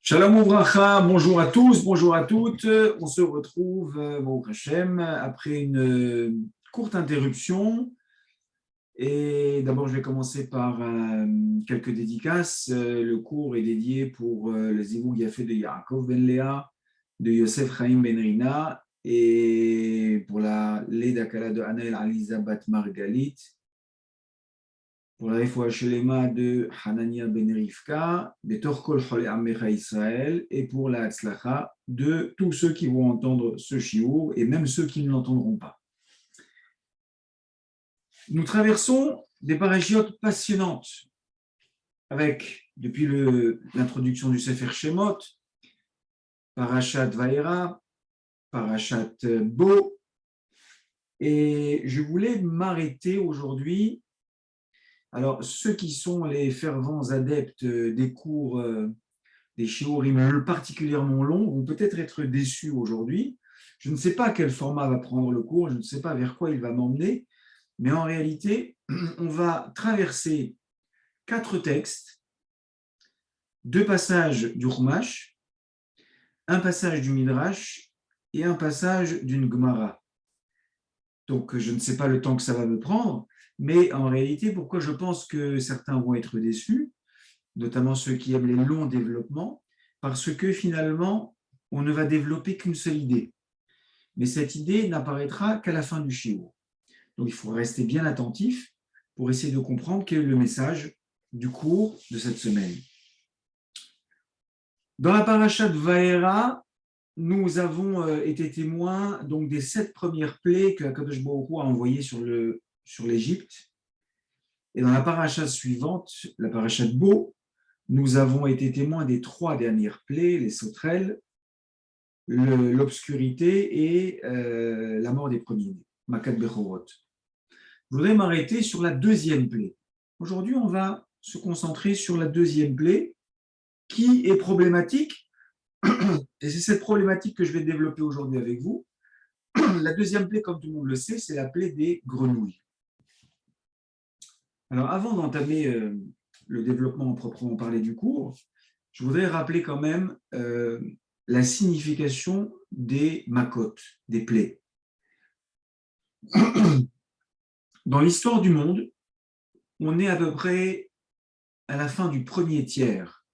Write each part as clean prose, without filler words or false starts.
Shalom Ouvracha, bonjour à tous, bonjour à toutes. On se retrouve, Baruch Hashem, après une courte interruption. Et d'abord, je vais commencer par quelques dédicaces. Le cours est dédié pour le Zivoug Yafé de Yaakov Ben Léa, de Yosef Chaim Ben Rina, et pour la Leda Kala de Anaël Aliza Bat Margalit, pour la Refoua Shelema de Hanania Ben Rivka, Betor Kol Chole Amecha Israël, et pour la Hatzlacha de tous ceux qui vont entendre ce shiur, et même ceux qui ne l'entendront pas. Nous traversons des parashiotes passionnantes, avec, depuis l'introduction du Sefer Shemot, Parashat Vaera, Parashat Bo, et je voulais m'arrêter aujourd'hui. Alors, ceux qui sont les fervents adeptes des cours, des shiurim particulièrement longs, vont peut-être être déçus aujourd'hui. Je ne sais pas quel format va prendre le cours, je ne sais pas vers quoi il va m'emmener, mais en réalité, on va traverser 4 textes, 2 passages du Chumash, un passage du Midrash et un passage d'une Gemara. Donc, je ne sais pas le temps que ça va me prendre, mais en réalité, pourquoi je pense que certains vont être déçus, notamment ceux qui aiment les longs développements, parce que finalement, on ne va développer qu'une seule idée. Mais cette idée n'apparaîtra qu'à la fin du shiur. Donc, il faut rester bien attentif pour essayer de comprendre quel est le message du cours de cette semaine. Dans la parasha de Vaera, nous avons été témoins donc, des 7 premières plaies que Akadosh Baruch Hu a envoyées sur l'Égypte. Et dans la parasha suivante, la parasha de Bo, nous avons été témoins des 3 dernières plaies, les sauterelles, l'obscurité et la mort des premiers-nés, Makat Bechorot. Je voudrais m'arrêter sur la 2e plaie. Aujourd'hui, on va se concentrer sur la 2e plaie qui est problématique. Et c'est cette problématique que je vais développer aujourd'hui avec vous. La 2e plaie, comme tout le monde le sait, c'est la plaie des grenouilles. Alors, avant d'entamer le développement proprement parlé du cours, je voudrais rappeler quand même la signification des makotes, des plaies. Dans l'histoire du monde, on est à peu près à la fin du 1er tiers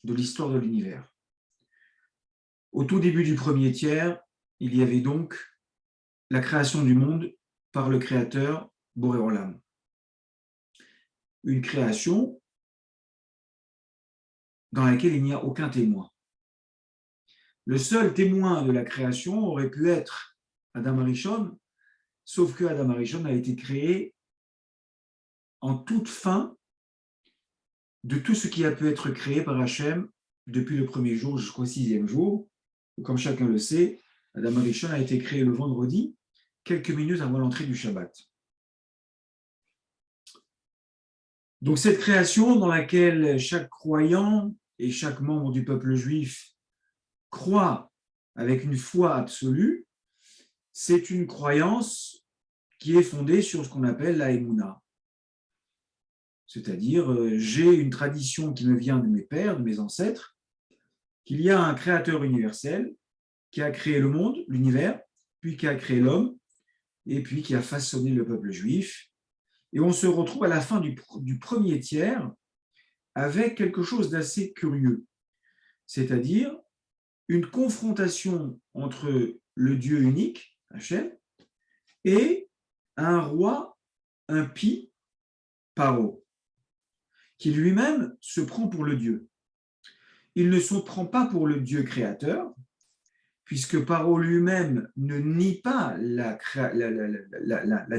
de l'histoire de l'univers. Au tout début du 1er tiers, il y avait donc la création du monde par le créateur Boré Olam. Une création dans laquelle il n'y a aucun témoin. Le seul témoin de la création aurait pu être Adam Arishon, sauf que Adam Arishon a été créé en toute fin de tout ce qui a pu être créé par Hachem depuis le 1er jour jusqu'au 6e jour. Comme chacun le sait, Adam Arishon a été créé le vendredi, quelques minutes avant l'entrée du Shabbat. Donc cette création dans laquelle chaque croyant et chaque membre du peuple juif croit avec une foi absolue, c'est une croyance qui est fondée sur ce qu'on appelle la Emouna. C'est-à-dire, j'ai une tradition qui me vient de mes pères, de mes ancêtres, qu'il y a un créateur universel qui a créé le monde, l'univers, puis qui a créé l'homme, et puis qui a façonné le peuple juif. Et on se retrouve à la fin du 1er tiers avec quelque chose d'assez curieux, c'est-à-dire une confrontation entre le Dieu unique, Hachem, et un roi impie, Paro, qui lui-même se prend pour le Dieu. Il ne se prend pas pour le Dieu créateur, puisque Paro lui-même ne nie pas la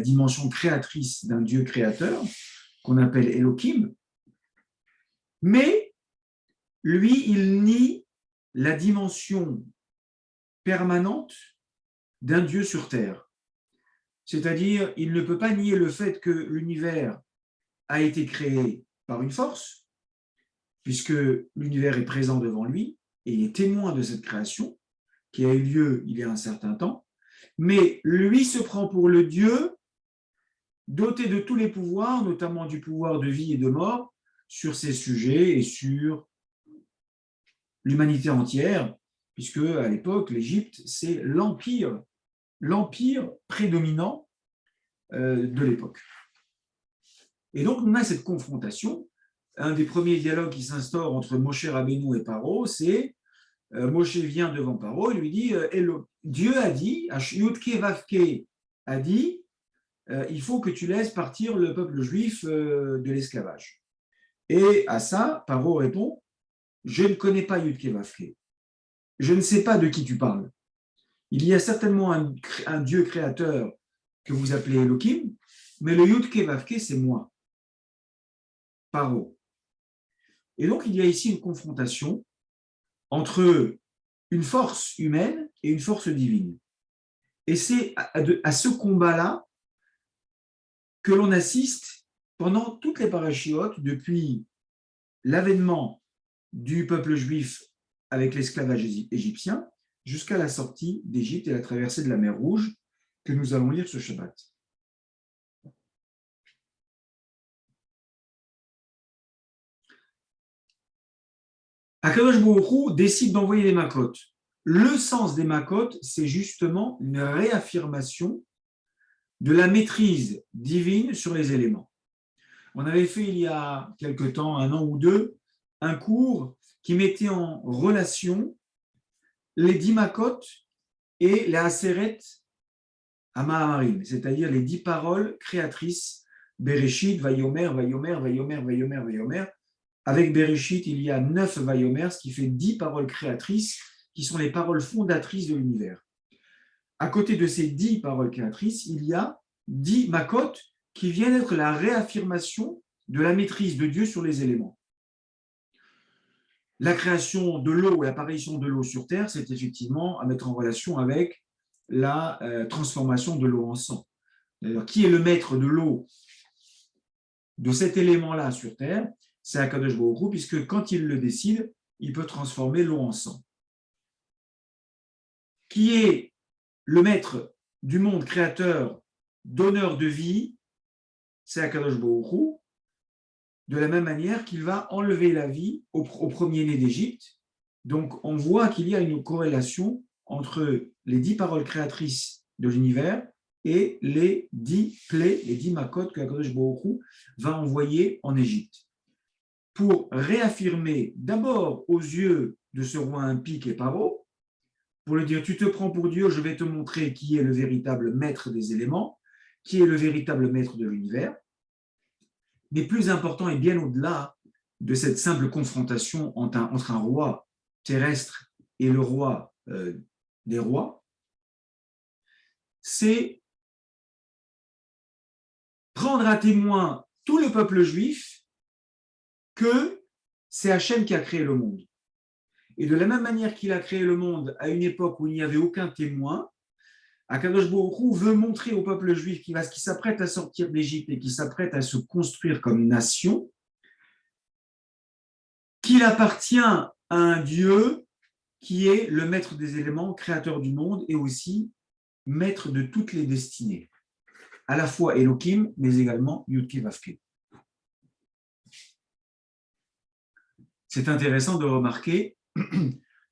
dimension créatrice d'un Dieu créateur, qu'on appelle Elohim, mais lui, il nie la dimension permanente d'un Dieu sur terre. C'est-à-dire, il ne peut pas nier le fait que l'univers a été créé par une force, puisque l'univers est présent devant lui et il est témoin de cette création qui a eu lieu il y a un certain temps, mais lui se prend pour le Dieu doté de tous les pouvoirs, notamment du pouvoir de vie et de mort, sur ces sujets et sur l'humanité entière, puisque à l'époque, l'Égypte, c'est l'empire prédominant de l'époque. Et donc, on a cette confrontation. Un des premiers dialogues qui s'instaure entre Moshe Rabbeinu et Paro, c'est Moshe vient devant Paro et lui dit Dieu a dit, Yudke Vavke a dit, il faut que tu laisses partir le peuple juif de l'esclavage. Et à ça, Paro répond je ne connais pas Yudke Vavke. Je ne sais pas de qui tu parles. Il y a certainement un Dieu créateur que vous appelez Elohim, mais le Yudke Vavke, c'est moi, Paro. Et donc, il y a ici une confrontation entre une force humaine et une force divine. Et c'est à ce combat-là que l'on assiste pendant toutes les parachiotes, depuis l'avènement du peuple juif avec l'esclavage égyptien, jusqu'à la sortie d'Égypte et la traversée de la mer Rouge, que nous allons lire ce Shabbat. Akadosh Baruch Hu décide d'envoyer des makot. Le sens des makot, c'est justement une réaffirmation de la maîtrise divine sur les éléments. On avait fait il y a quelque temps, 1 an ou 2, un cours qui mettait en relation les 10 makot et les aseret Amahamarim, c'est-à-dire les 10 paroles créatrices, Bereshit, Vayomer, Vayomer, Vayomer, Vayomer, Vayomer. Avec Bereshit, il y a 9 Vayomer, ce qui fait 10 paroles créatrices, qui sont les paroles fondatrices de l'univers. À côté de ces 10 paroles créatrices, il y a 10 makot qui viennent être la réaffirmation de la maîtrise de Dieu sur les éléments. La création de l'eau, l'apparition de l'eau sur Terre, c'est effectivement à mettre en relation avec la transformation de l'eau en sang. D'ailleurs, qui est le maître de l'eau, de cet élément-là sur Terre? C'est Akadosh Baruch Hu, puisque quand il le décide, il peut transformer l'eau en sang. Qui est le maître du monde créateur, donneur de vie? C'est Akadosh Baruch Hu, de la même manière qu'il va enlever la vie au premier-né d'Égypte. Donc, on voit qu'il y a une corrélation entre les 10 paroles créatrices de l'univers et les 10 plaies, les 10 makot que Akadosh Baruch Hu va envoyer en Égypte, pour réaffirmer d'abord aux yeux de ce roi impie qu'est Paro, pour lui dire tu te prends pour Dieu, je vais te montrer qui est le véritable maître des éléments, qui est le véritable maître de l'univers. Mais plus important et bien au-delà de cette simple confrontation entre un roi terrestre et le roi des rois, c'est prendre à témoin tout le peuple juif que c'est Hachem qui a créé le monde. Et de la même manière qu'il a créé le monde à une époque où il n'y avait aucun témoin, Akadosh Baruch Hu veut montrer au peuple juif qui s'apprête à sortir d'Égypte et qui s'apprête à se construire comme nation, qu'il appartient à un Dieu qui est le maître des éléments, créateur du monde et aussi maître de toutes les destinées, à la fois Elohim, mais également Yudke Vavke. C'est intéressant de remarquer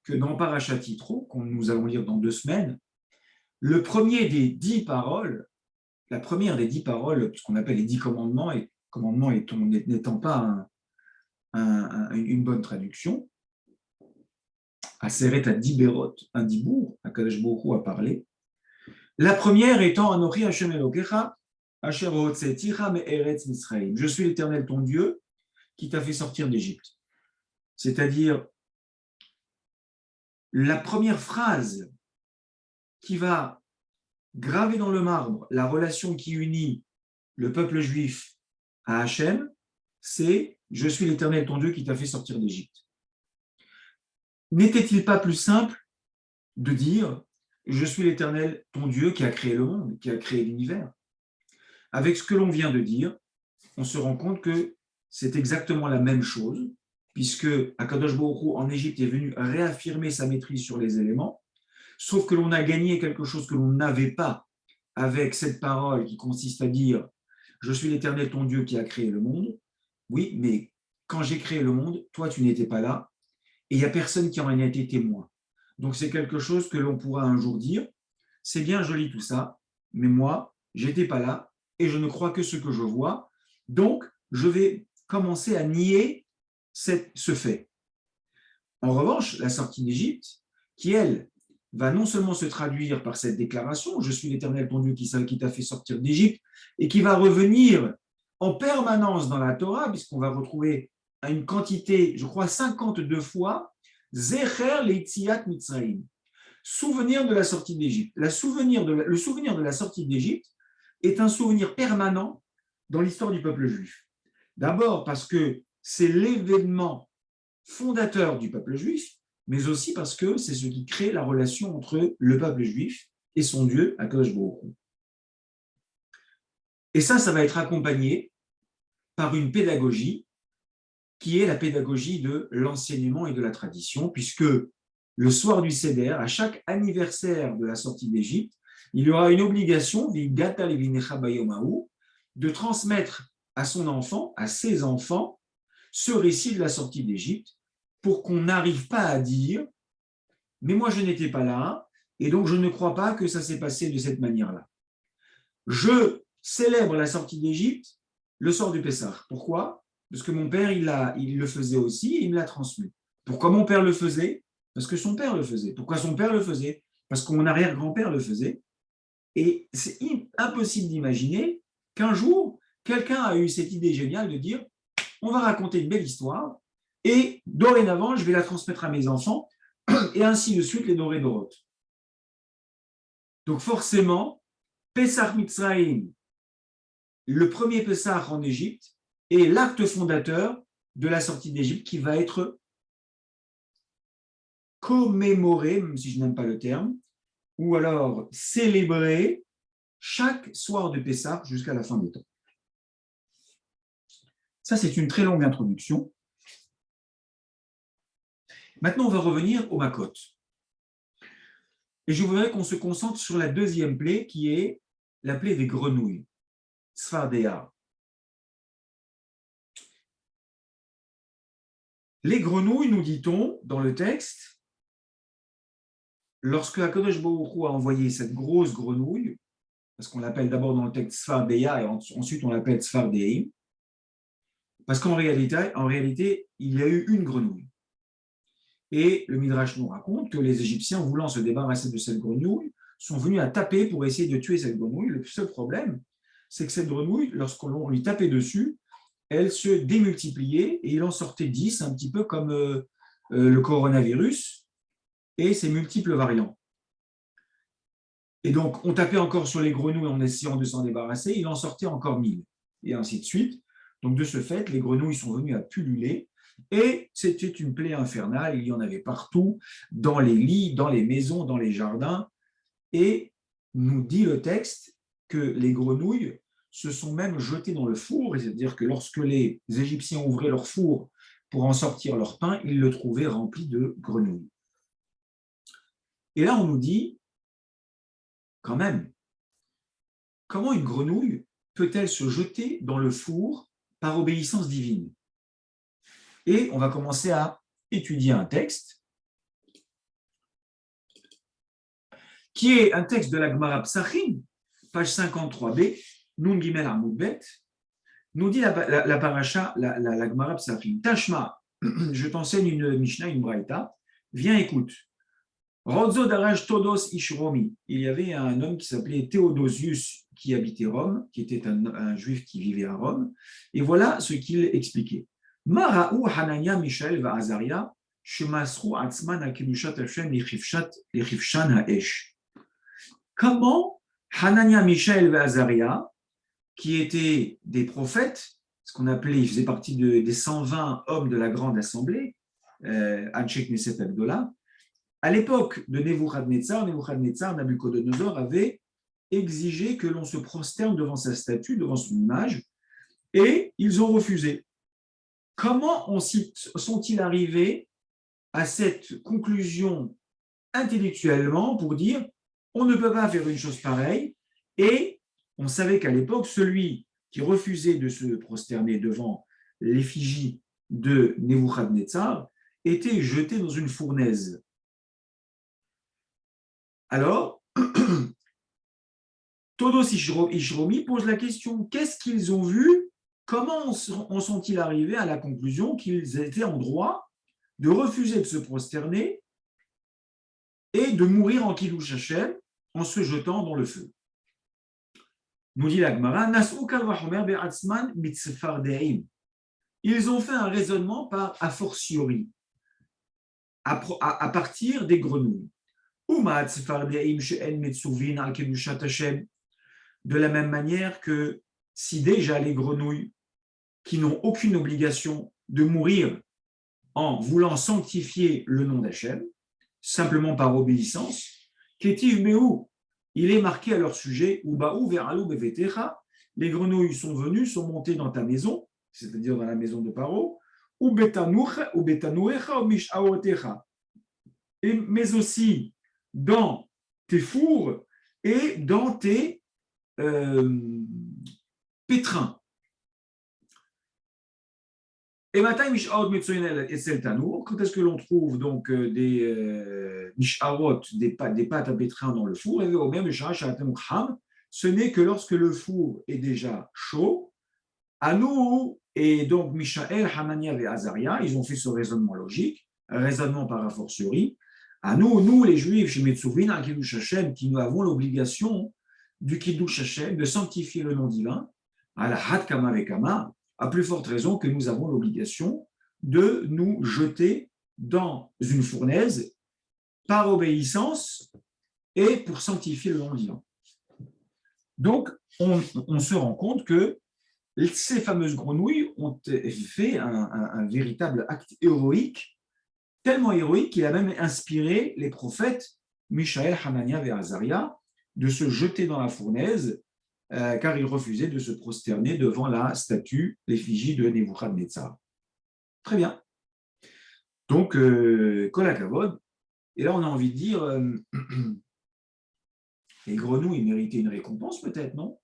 que dans Parashat Yitro, que nous allons lire dans 2 semaines, le premier des 10 paroles, la première des 10 paroles, ce qu'on appelle les 10 commandements, et commandements n'étant pas une bonne traduction, Aseret à Diberot, un dibour, Akadosh Baruch Hu a parlé. La première étant Anochi Hashem Elokecha, Asher hotzeticha me'eretz Misraïm. Je suis l'Éternel ton Dieu qui t'a fait sortir d'Égypte. C'est-à-dire la première phrase qui va graver dans le marbre la relation qui unit le peuple juif à Hachem, c'est « Je suis l'Éternel ton Dieu qui t'a fait sortir d'Égypte ». N'était-il pas plus simple de dire « Je suis l'Éternel ton Dieu qui a créé le monde, qui a créé l'univers ». Avec ce que l'on vient de dire, on se rend compte que c'est exactement la même chose, puisque Akadosh Baruch Hu en Égypte est venu réaffirmer sa maîtrise sur les éléments, sauf que l'on a gagné quelque chose que l'on n'avait pas avec cette parole qui consiste à dire « Je suis l'Éternel ton Dieu qui a créé le monde ». Oui, mais quand j'ai créé le monde, toi tu n'étais pas là, et il n'y a personne qui en a été témoin. Donc c'est quelque chose que l'on pourra un jour dire, c'est bien joli tout ça, mais moi, j'étais pas là et je ne crois que ce que je vois. Donc, je vais commencer à nier ce fait. En revanche, la sortie d'Égypte, qui elle, va non seulement se traduire par cette déclaration, je suis l'Éternel ton Dieu qui t'a fait sortir d'Égypte, et qui va revenir en permanence dans la Torah, puisqu'on va retrouver à une quantité, je crois 52 fois, Zecher leitziat Mitzrayim, souvenir de la sortie d'Égypte. Le souvenir de la sortie d'Égypte est un souvenir permanent dans l'histoire du peuple juif. D'abord parce que c'est l'événement fondateur du peuple juif, mais aussi parce que c'est ce qui crée la relation entre le peuple juif et son Dieu, Akadosh Baruch Hu. Et ça va être accompagné par une pédagogie qui est la pédagogie de l'enseignement et de la tradition, puisque le soir du Seder, à chaque anniversaire de la sortie d'Égypte, il y aura une obligation de transmettre à son enfant, à ses enfants, ce récit de la sortie d'Égypte, pour qu'on n'arrive pas à dire « mais moi je n'étais pas là, et donc je ne crois pas que ça s'est passé de cette manière-là ». Je célèbre la sortie d'Égypte le soir du Pessah. Pourquoi? Parce que mon père, il le faisait aussi, et il me l'a transmis. Pourquoi mon père le faisait? Parce que son père le faisait. Pourquoi son père le faisait? Parce que mon arrière-grand-père le faisait. Et c'est impossible d'imaginer qu'un jour, quelqu'un a eu cette idée géniale de dire on va raconter une belle histoire et dorénavant, je vais la transmettre à mes enfants et ainsi de suite les dorés dorotes. Donc forcément, Pesach Mitzrayim, le premier Pesach en Égypte, est l'acte fondateur de la sortie d'Égypte qui va être commémoré, même si je n'aime pas le terme, ou alors célébré chaque soir de Pessah jusqu'à la fin des temps. Ça, c'est une très longue introduction. Maintenant, on va revenir au Makot. Et je voudrais qu'on se concentre sur la deuxième plaie, qui est la plaie des grenouilles, Sfardéa. Les grenouilles, nous dit-on dans le texte, lorsque Akadosh Baruch Hu a envoyé cette grosse grenouille, parce qu'on l'appelle d'abord dans le texte Sfardéa et ensuite on l'appelle Sfardéim, parce qu'en réalité, il y a eu une grenouille. Et le Midrash nous raconte que les Égyptiens, voulant se débarrasser de cette grenouille, sont venus à taper pour essayer de tuer cette grenouille. Le seul problème, c'est que cette grenouille, lorsqu'on lui tapait dessus, elle se démultipliait et il en sortait 10, un petit peu comme le coronavirus et ses multiples variants. Et donc, on tapait encore sur les grenouilles en essayant de s'en débarrasser, il en sortait encore 1000, et ainsi de suite. Donc, de ce fait, les grenouilles sont venues à pulluler, et c'était une plaie infernale, il y en avait partout, dans les lits, dans les maisons, dans les jardins, et nous dit le texte que les grenouilles se sont même jetées dans le four, c'est-à-dire que lorsque les Égyptiens ouvraient leur four pour en sortir leur pain, ils le trouvaient rempli de grenouilles. Et là, on nous dit, quand même, comment une grenouille peut-elle se jeter dans le four par obéissance divine? Et on va commencer à étudier un texte qui est un texte de la Gemara Psachim, page 53b, Nun Gimel Amud Bet, nous dit la paracha, la Gemara Psachim, Tashma, je t'enseigne une Mishnah, une Braïta, viens écoute. Rodzo Daraj Todos Ishromi, il y avait un homme qui s'appelait Théodosius qui habitait Rome, qui était un juif qui vivait à Rome, et voilà ce qu'il expliquait. Maraou Hanania Mishael va Azaria, Shemasru Atzman Akedushat Hashem Lechifshan Haesh. Comment Hanania, Mishael et Azaria, qui étaient des prophètes, ce qu'on appelait, ils faisaient partie des 120 hommes de la grande assemblée, Anshek Neset Agdola, à l'époque de Nebuchadnezzar, Nabucodonosor avait exigé que l'on se prosterne devant sa statue, devant son image, et ils ont refusé. Comment sont-ils arrivés à cette conclusion intellectuellement pour dire on ne peut pas faire une chose pareille, et on savait qu'à l'époque, celui qui refusait de se prosterner devant l'effigie de Nebuchadnezzar été jetés dans une fournaise. Alors, Todos Ishromi pose la question, qu'est-ce qu'ils ont vu? Comment en sont-ils arrivés à la conclusion qu'ils étaient en droit de refuser de se prosterner et de mourir en Kiddush Hashem en se jetant dans le feu? Nous dit la Gemara, ils ont fait un raisonnement par a fortiori, à partir des grenouilles. De la même manière que si déjà les grenouilles qui n'ont aucune obligation de mourir en voulant sanctifier le nom d'Hachem, simplement par obéissance, Ketiv Mehu, il est marqué à leur sujet, Ubaou veralou bevetecha, les grenouilles sont venues, sont montées dans ta maison, c'est-à-dire dans la maison de Paro, ou betanuecha ou mishaotecha, mais aussi dans tes fours et dans tes pétrins. Et maintenant, quand est-ce que l'on trouve donc des misharot, des pâtes à pétrin dans le four? Et au même ce n'est que lorsque le four est déjà chaud. À nous, et donc Mishaël, Hanania et Azaria, ils ont fait ce raisonnement logique, un raisonnement par a fortiori. À nous les Juifs, chez Metzuvin, à Kiddush Hashem, qui nous avons l'obligation du Kiddush Hashem, de sanctifier le nom divin, à la Had Kama Vekama, à plus forte raison que nous avons l'obligation de nous jeter dans une fournaise par obéissance et pour sanctifier le nom divin. Donc, on se rend compte que ces fameuses grenouilles ont fait un véritable acte héroïque, tellement héroïque qu'il a même inspiré les prophètes Mishaël, Hanania et Azaria de se jeter dans la fournaise car ils refusaient de se prosterner devant la statue, l'effigie de Nebuchadnezzar. Très bien. Donc, Kol HaKavod. Et là, on a envie de dire, les grenouilles méritaient une récompense peut-être, non?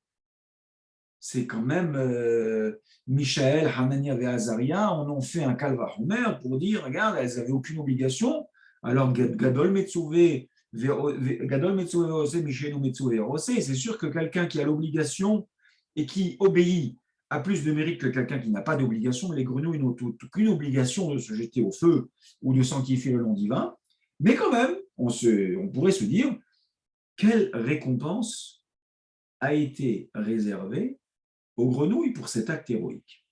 C'est quand même Mishaël, Hanania et Azaria, on en fait un calvachomer pour dire, regarde, elles n'avaient aucune obligation, alors Gadol Metsuvé, c'est sûr que quelqu'un qui a l'obligation et qui obéit a plus de mérite que quelqu'un qui n'a pas d'obligation. Les grenouilles n'ont aucune obligation de se jeter au feu ou de sanctifier le nom divin, mais quand même, on pourrait se dire, quelle récompense a été réservée aux grenouilles pour cet acte héroïque?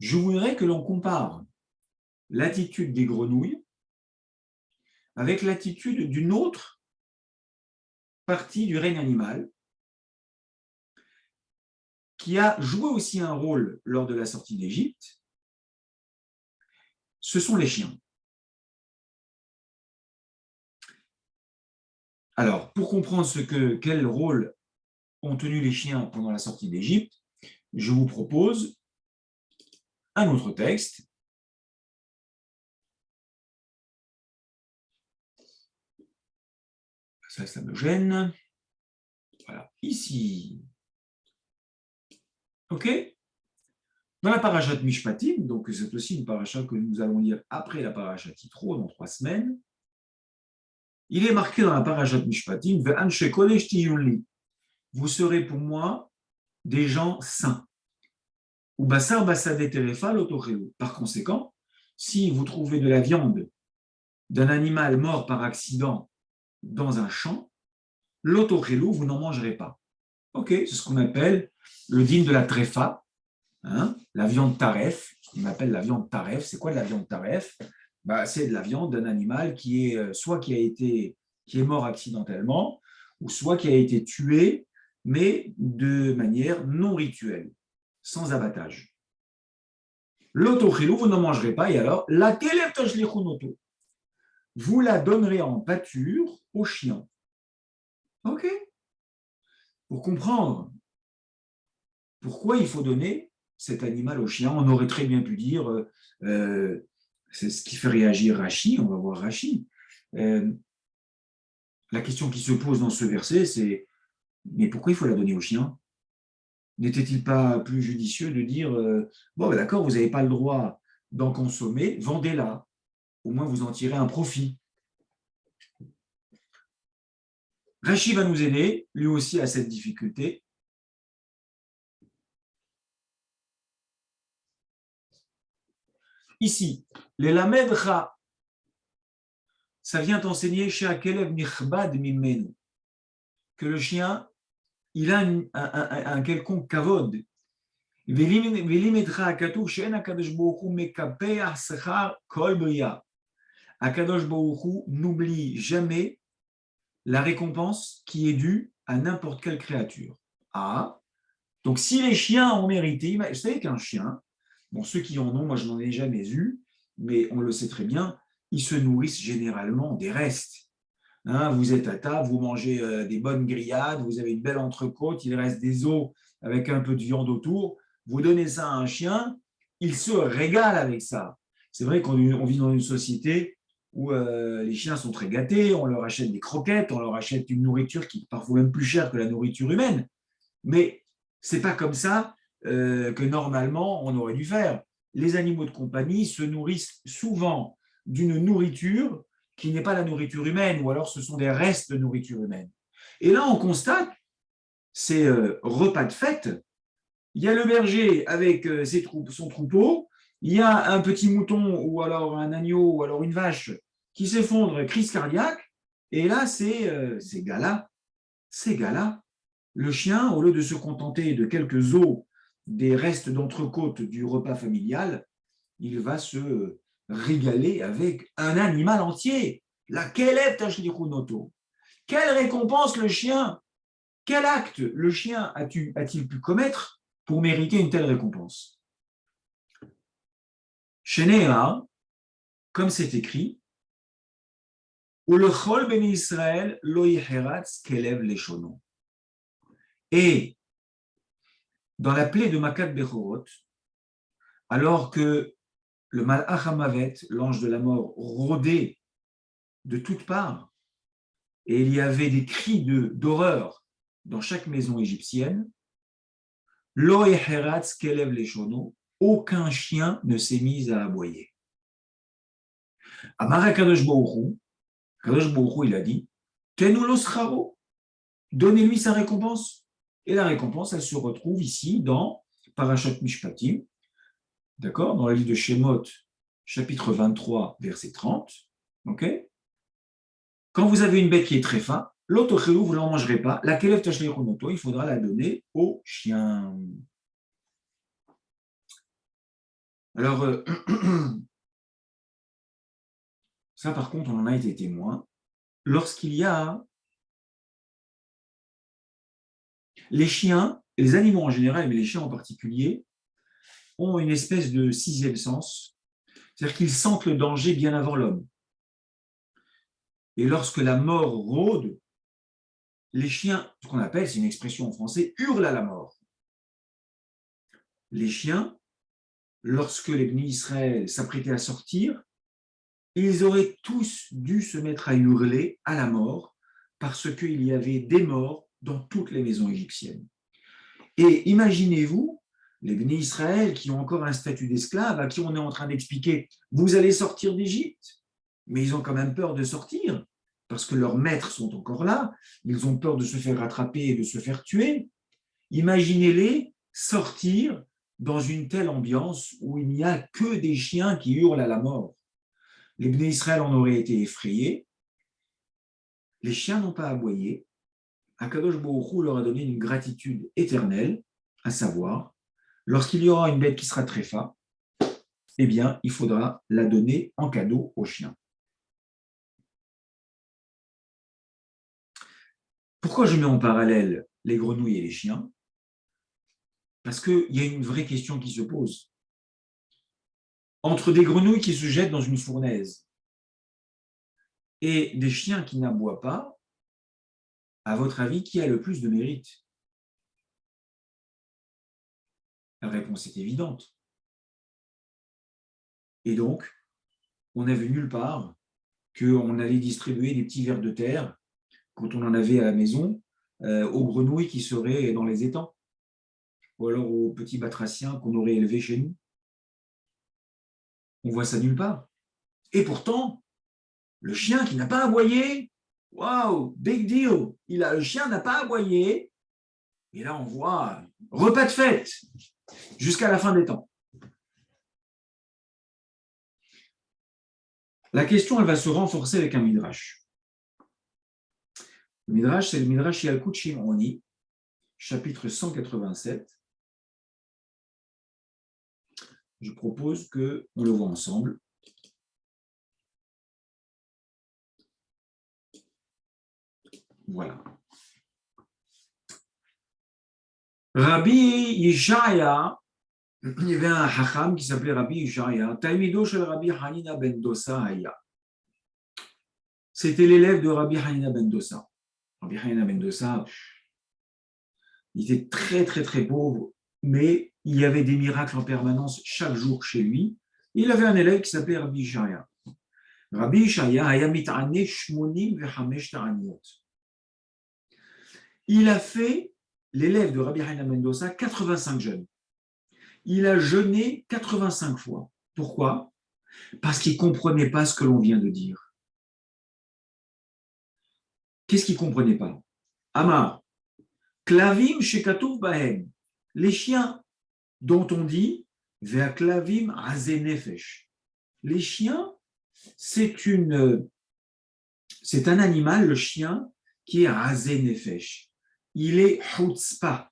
Je voudrais que l'on compare l'attitude des grenouilles avec l'attitude d'une autre partie du règne animal qui a joué aussi un rôle lors de la sortie d'Égypte. Ce sont les chiens. Alors, pour comprendre quel rôle ont tenu les chiens pendant la sortie d'Égypte, je vous propose un autre texte. Ça me gêne. Voilà, ici. OK? Dans la parashat Mishpatim, donc c'est aussi une parasha que nous allons lire après la parashat Yitro dans 3 semaines, il est marqué dans la parashat Mishpatim, vous serez pour moi des gens saints. Ou basar basade terefa l'otochelu. Par conséquent, si vous trouvez de la viande d'un animal mort par accident dans un champ, l'otochelu, vous n'en mangerez pas. Ok, c'est ce qu'on appelle le din de la trefa, hein, la viande taref, ce qu'on appelle la viande taref. C'est quoi de la viande taref? C'est de la viande d'un animal qui est soit qui est mort accidentellement, ou soit qui a été tué, mais de manière non rituelle, sans abattage. L'autochilou, vous n'en mangerez pas, et alors, vous la donnerez en pâture aux chiens. Ok? Pour comprendre pourquoi il faut donner cet animal aux chiens, on aurait très bien pu dire, c'est ce qui fait réagir Rachi, on va voir Rachi. La question qui se pose dans ce verset, c'est mais pourquoi il faut la donner aux chiens? N'était-il pas plus judicieux de dire bon, ben d'accord, vous n'avez pas le droit d'en consommer, vendez-la. Au moins, vous en tirez un profit. Rachi va nous aider, lui aussi à cette difficulté. Ici, les lamedra, ça vient enseigner chez Akelev Nichbad Mimenu, que le chien, il a un quelconque kavod. Akadosh Baruch Hu n'oublie jamais la récompense qui est due à n'importe quelle créature. Ah, donc si les chiens ont mérité, vous savez qu'un chien, bon, ceux qui en ont, moi je n'en ai jamais eu, mais on le sait très bien, ils se nourrissent généralement des restes. Hein, vous êtes à table, vous mangez des bonnes grillades, vous avez une belle entrecôte, il reste des os avec un peu de viande autour, vous donnez ça à un chien, il se régale avec ça. C'est vrai qu'on vit dans une société où les chiens sont très gâtés, on leur achète des croquettes, on leur achète une nourriture qui est parfois même plus chère que la nourriture humaine. Mais ce n'est pas comme ça que normalement on aurait dû faire. Les animaux de compagnie se nourrissent souvent d'une nourriture qui n'est pas la nourriture humaine, ou alors ce sont des restes de nourriture humaine. Et là, on constate ces repas de fête. Il y a le berger avec son troupeau, il y a un petit mouton ou alors un agneau ou alors une vache qui s'effondre, crise cardiaque, et là, ces gars-là, le chien, au lieu de se contenter de quelques os des restes d'entrecôte du repas familial, il va se régaler avec un animal entier. La Kelef Tashlichunoto. Quelle récompense le chien, quel acte le chien a-t-il pu commettre pour mériter une telle récompense? Chez Néa, comme c'est écrit, ou le chol ben Israël lo yicheratz kelev leshono. Et dans la plaie de Makat Bechorot, alors que le Malach HaMavet, l'ange de la mort, rôdait de toutes parts, et il y avait des cris d'horreur dans chaque maison égyptienne, Lo echeratz kelev leshono, aucun chien ne s'est mis à aboyer. Amar Kadosh Baruch Hu, il a dit, Tenu lo scharo, donnez-lui sa récompense. Et la récompense, elle se retrouve ici dans Parashat Mishpatim, d'accord, dans le livre de Shemot, chapitre 23, verset 30. Ok. Quand vous avez une bête qui est très faim, l'autochélou, vous ne l'en mangerez pas. La kelev tashleichunoto, il faudra la donner au chien. Alors, ça par contre, on en a été témoin. Lorsqu'il y a les chiens, les animaux en général, mais les chiens en particulier, ont une espèce de sixième sens, c'est-à-dire qu'ils sentent le danger bien avant l'homme. Et lorsque la mort rôde, les chiens, ce qu'on appelle, c'est une expression en français, hurlent à la mort. Les chiens, lorsque les bénis Israël s'apprêtaient à sortir, ils auraient tous dû se mettre à hurler à la mort parce qu'il y avait des morts dans toutes les maisons égyptiennes. Et imaginez-vous, les bénis Israël qui ont encore un statut d'esclave, à qui on est en train d'expliquer « vous allez sortir d'Égypte », mais ils ont quand même peur de sortir parce que leurs maîtres sont encore là, ils ont peur de se faire rattraper et de se faire tuer. Imaginez-les sortir dans une telle ambiance où il n'y a que des chiens qui hurlent à la mort. Les Bnei Israël en auraient été effrayés. Les chiens n'ont pas aboyé. Akadosh Baruch Hu leur a donné une gratitude éternelle, à savoir, lorsqu'il y aura une bête qui sera tréfa, eh bien, il faudra la donner en cadeau aux chiens. Pourquoi je mets en parallèle les grenouilles et les chiens? Parce qu'il y a une vraie question qui se pose. Entre des grenouilles qui se jettent dans une fournaise et des chiens qui n'aboient pas, à votre avis, qui a le plus de mérite? La réponse est évidente. Et donc, on n'a vu nulle part qu'on allait distribuer des petits vers de terre, quand on en avait à la maison, aux grenouilles qui seraient dans les étangs. ou alors aux petits batraciens qu'on aurait élevés chez nous. On voit ça nulle part. Et pourtant, le chien qui n'a pas aboyé, waouh, big deal. Le chien n'a pas aboyé. Et là, on voit repas de fête jusqu'à la fin des temps. La question, elle va se renforcer avec un midrash. Le midrash, c'est le midrash Yalkut Shimoni, chapitre 187. Je propose qu'on le voit ensemble. Voilà. Rabbi Yishaya, il y avait un hacham qui s'appelait Rabbi Yishaya, Talmido shel Rabbi Hanina ben Dosa Haya. C'était l'élève de Rabbi Hanina ben Dosa. Rabbi Hanina ben Dosa, il était très très très pauvre, mais il y avait des miracles en permanence chaque jour chez lui. Il avait un élève qui s'appelait Rabbi Yishaya. Rabbi Yishaya haya mit'aneh shmonim vechamesh ta'aniyot. Il a fait, l'élève de Rabbi Hanina ben Dosa, 85 jeûnes. Il a jeûné 85 fois. Pourquoi? Parce qu'il ne comprenait pas ce que l'on vient de dire. Qu'est-ce qu'il ne comprenait pas? Amar, klavim shekatuv bahem, les chiens dont on dit ve'aklavim azenefesh. Les chiens, c'est un animal, le chien, qui est azenefesh. Il est chutzpah.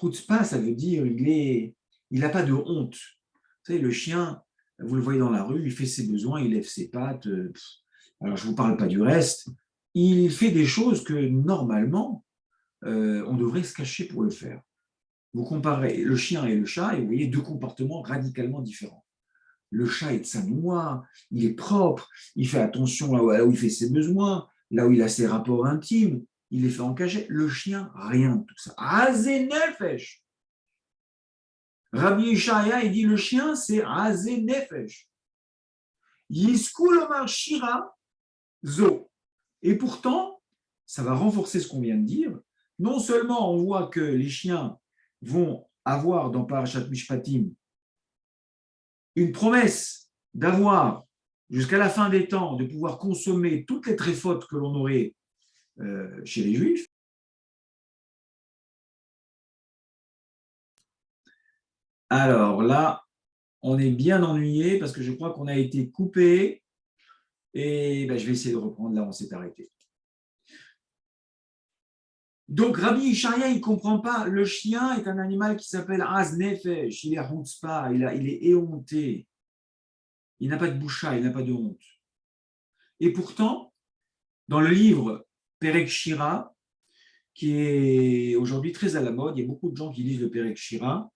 Chutzpah, ça veut dire il n'a pas de honte. Vous savez, le chien, vous le voyez dans la rue, il fait ses besoins, il lève ses pattes. Alors, je ne vous parle pas du reste. Il fait des choses que, normalement, on devrait se cacher pour le faire. Vous comparez le chien et le chat et vous voyez deux comportements radicalement différents. Le chat est de sa noix, il est propre, il fait attention là où il fait ses besoins, là où il a ses rapports intimes, il les fait en cachette. Le chien, rien de tout ça. Azenefesh. Rabbi Yishaya, il dit le chien, c'est Azenefesh. Yiskou lomar shira zo. Et pourtant, ça va renforcer ce qu'on vient de dire. Non seulement on voit que les chiens vont avoir dans Parashat Mishpatim une promesse d'avoir jusqu'à la fin des temps, de pouvoir consommer toutes les tréfotes que l'on aurait chez les Juifs. Alors là, on est bien ennuyé parce que je crois qu'on a été coupé et je vais essayer de reprendre là où on s'est arrêté. Donc Rabbi Yishaya, il ne comprend pas. Le chien est un animal qui s'appelle Az Nefesh, il est chutzpah, il est éhonté. Il n'a pas de boucha, il n'a pas de honte. Et pourtant, dans le livre Perek Shira, qui est aujourd'hui très à la mode, il y a beaucoup de gens qui lisent le Perek Shira,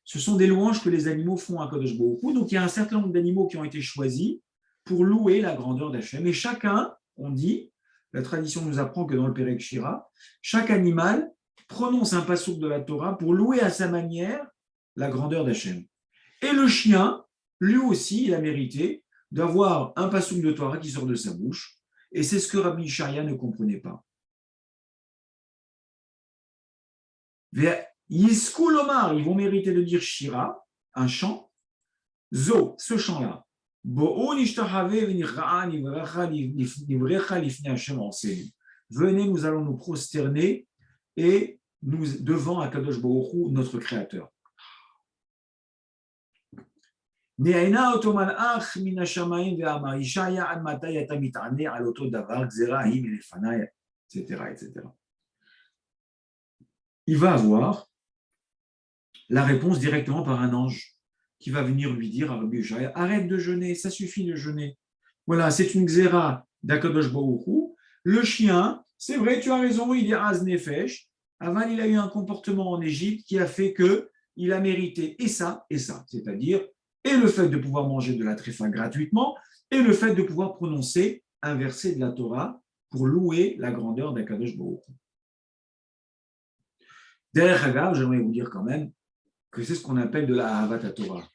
ce sont des louanges que les animaux font à Kadosh Baruch Hu. Donc il y a un certain nombre d'animaux qui ont été choisis pour louer la grandeur d'Hachem. Et chacun, on dit, la tradition nous apprend que dans le Perek Shira, chaque animal prononce un passouk de la Torah pour louer à sa manière la grandeur d'Hachem. Et le chien, lui aussi, il a mérité d'avoir un passouk de Torah qui sort de sa bouche. Et c'est ce que Rabbi Yishaya ne comprenait pas. Yiskou lomar, ils vont mériter de dire Shira, un chant. Zo, ce chant-là. Venez, nous allons nous prosterner et nous devant Akadosh Baruch Hu, notre Créateur. Etc., etc. Il va avoir la réponse directement par un ange qui va venir lui dire à Rabbi Yishaya, arrête de jeûner, ça suffit de jeûner. Voilà, c'est une xéra d'Akadosh Baruch Hu. Le chien, c'est vrai, tu as raison, il est Az Nefesh. Avant, il a eu un comportement en Égypte qui a fait qu'il a mérité et ça, c'est-à-dire et le fait de pouvoir manger de la tréfa gratuitement et le fait de pouvoir prononcer un verset de la Torah pour louer la grandeur d'Akadosh Baruch Hu. Derrière Hagav, j'aimerais vous dire quand même que c'est ce qu'on appelle de la Ahavat Torah.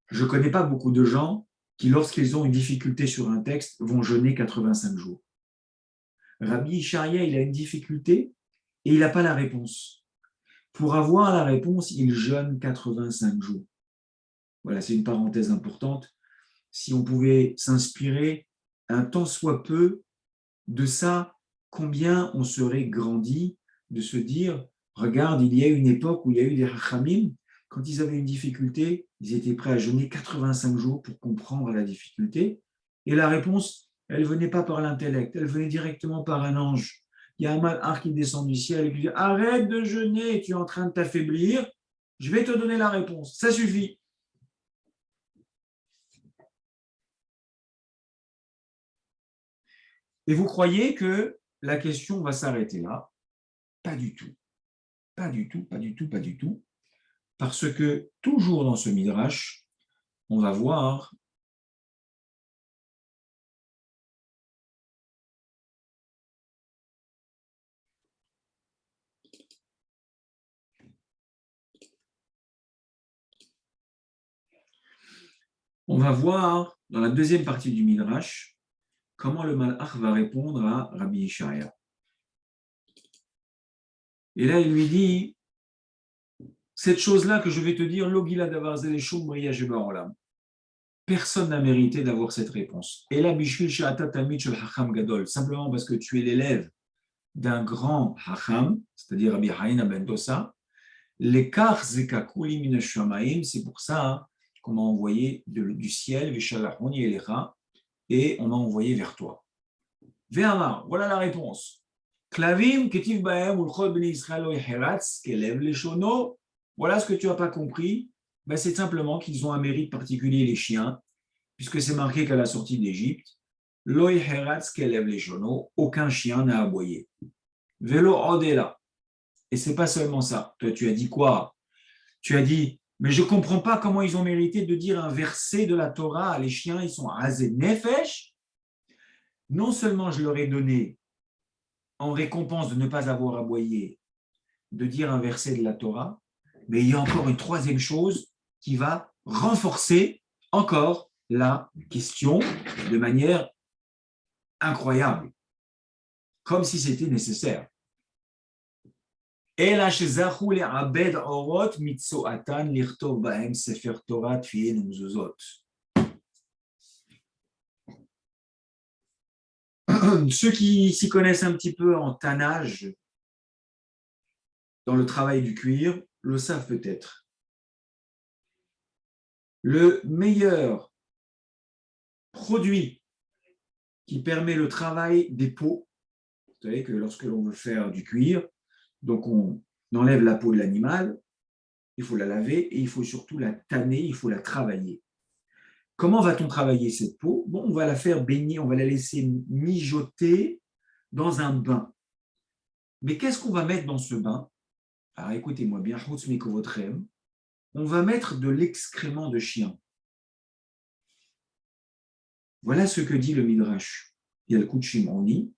Je ne connais pas beaucoup de gens qui, lorsqu'ils ont une difficulté sur un texte, vont jeûner 85 jours. Rabbi Yishaya, il a une difficulté et il n'a pas la réponse. Pour avoir la réponse, il jeûne 85 jours. Voilà, c'est une parenthèse importante. Si on pouvait s'inspirer un tant soit peu de ça, combien on serait grandi de se dire, regarde, il y a une époque où il y a eu des hachamim, quand ils avaient une difficulté, ils étaient prêts à jeûner 85 jours pour comprendre la difficulté. Et la réponse, elle ne venait pas par l'intellect, elle venait directement par un ange. Il y a un malach qui descend du ciel et qui dit, arrête de jeûner, tu es en train de t'affaiblir, je vais te donner la réponse, ça suffit. Et vous croyez que la question va s'arrêter là? Pas du tout. Pas du tout, pas du tout, pas du tout. Parce que toujours dans ce midrash, on va voir dans la deuxième partie du midrash comment le malach va répondre à Rabbi Ishaya. Et là, il lui dit, cette chose-là que je vais te dire, Logila davar zeleshum bria olam. Personne n'a mérité d'avoir cette réponse. Et là, bishvil she'ata tamid shel hacham gadol, simplement parce que tu es l'élève d'un grand hacham, c'est-à-dire Rabbi Haïna ben Dosa, l'écart zekakuli min shamaim, c'est pour ça qu'on m'a envoyé du ciel, vishalachoni elecha, et on m'a envoyé vers toi. Ve'amar, voilà la réponse. Klavim ketiv baem ulchot bnei Israël oiheratz kelev leshono. Voilà ce que tu n'as pas compris. Ben, c'est simplement qu'ils ont un mérite particulier, les chiens, puisque c'est marqué qu'à la sortie d'Égypte, loiheratz kelev leshono, aucun chien n'a aboyé. Velo odela. Et c'est pas seulement ça. Toi, tu as dit quoi? Tu as dit, mais je ne comprends pas comment ils ont mérité de dire un verset de la Torah. Les chiens, ils sont rasés nefesh. Non seulement je leur ai donné, en récompense de ne pas avoir aboyé, de dire un verset de la Torah, mais il y a encore une troisième chose qui va renforcer encore la question de manière incroyable, comme si c'était nécessaire. אלא שזכו לעבד אורות מצואתן לכתוב בהם ספר תורה, תפילין ומזוזות. Ceux qui s'y connaissent un petit peu en tannage, dans le travail du cuir, le savent peut-être. Le meilleur produit qui permet le travail des peaux, vous savez que lorsque l'on veut faire du cuir, donc on enlève la peau de l'animal, il faut la laver et il faut surtout la tanner, il faut la travailler. Comment va-t-on travailler cette peau? Bon, on va la faire baigner, on va la laisser mijoter dans un bain. Mais qu'est-ce qu'on va mettre dans ce bain? Alors écoutez-moi bien, on va mettre de l'excrément de chien. Voilà ce que dit le Midrash Yalkut Shimoni.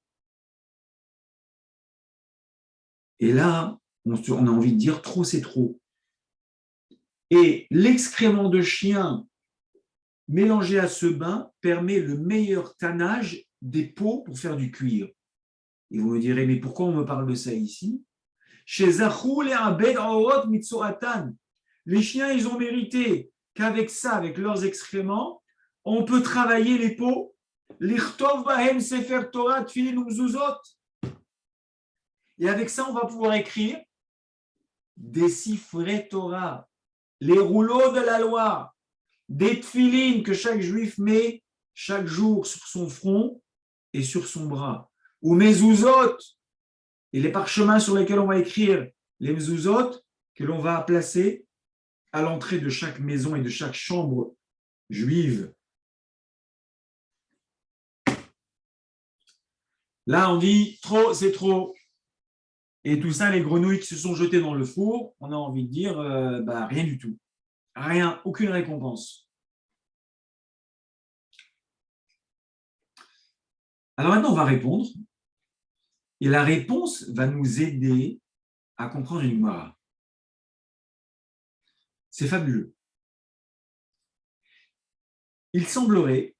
Et là, on a envie de dire trop, c'est trop. Et l'excrément de chien mélangé à ce bain permet le meilleur tannage des peaux pour faire du cuir. Et vous me direz, mais pourquoi on me parle de ça ici? Chez Zachou les Abed Aorot Mitsoatan. Les chiens, ils ont mérité qu'avec ça, avec leurs excréments, on peut travailler les peaux. L'Ichtov Bahem Sefer Torah Tfilin Umzuzot. Et avec ça, on va pouvoir écrire des siffrets Torah, les rouleaux de la loi, des tfilines que chaque juif met chaque jour sur son front et sur son bras, ou mezuzot, et les parchemins sur lesquels on va écrire les mezuzot que l'on va placer à l'entrée de chaque maison et de chaque chambre juive. Là, on dit trop, c'est trop. Et tout ça, les grenouilles qui se sont jetées dans le four, on a envie de dire rien du tout. Rien, aucune récompense. Alors maintenant, on va répondre. Et la réponse va nous aider à comprendre une Gemara. C'est fabuleux. Il semblerait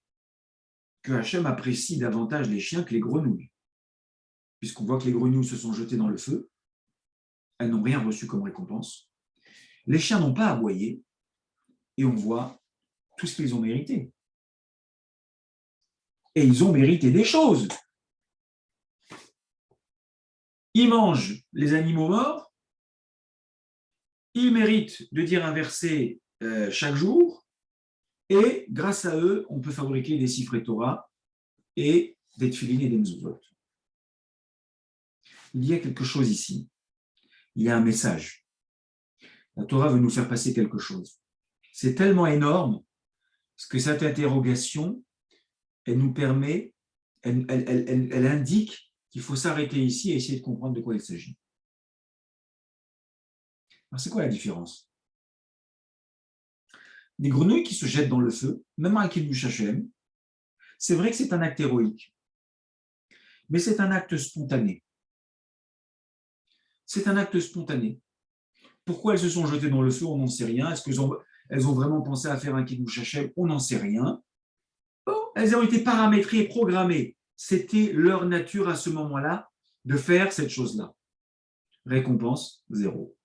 que Hachem apprécie davantage les chiens que les grenouilles, puisqu'on voit que les grenouilles se sont jetées dans le feu, elles n'ont rien reçu comme récompense. Les chiens n'ont pas aboyé et on voit tout ce qu'ils ont mérité. Et ils ont mérité des choses. Ils mangent les animaux morts, ils méritent de dire un verset chaque jour, et grâce à eux, on peut fabriquer des sifrei Torah et des tefilines et des mezuzot. Il y a quelque chose ici. Il y a un message. La Torah veut nous faire passer quelque chose. C'est tellement énorme que cette interrogation, elle nous permet, elle indique qu'il faut s'arrêter ici et essayer de comprendre de quoi il s'agit. Alors, c'est quoi la différence? Des grenouilles qui se jettent dans le feu, même un Kiddush Hashem, c'est vrai que c'est un acte héroïque, mais c'est un acte spontané. C'est un acte spontané. Pourquoi elles se sont jetées dans le feu, on n'en sait rien. Est-ce qu'elles ont vraiment pensé à faire un Kiddush Hashem? On n'en sait rien. Elles ont été paramétrées et programmées. C'était leur nature à ce moment-là de faire cette chose-là. Récompense, zéro.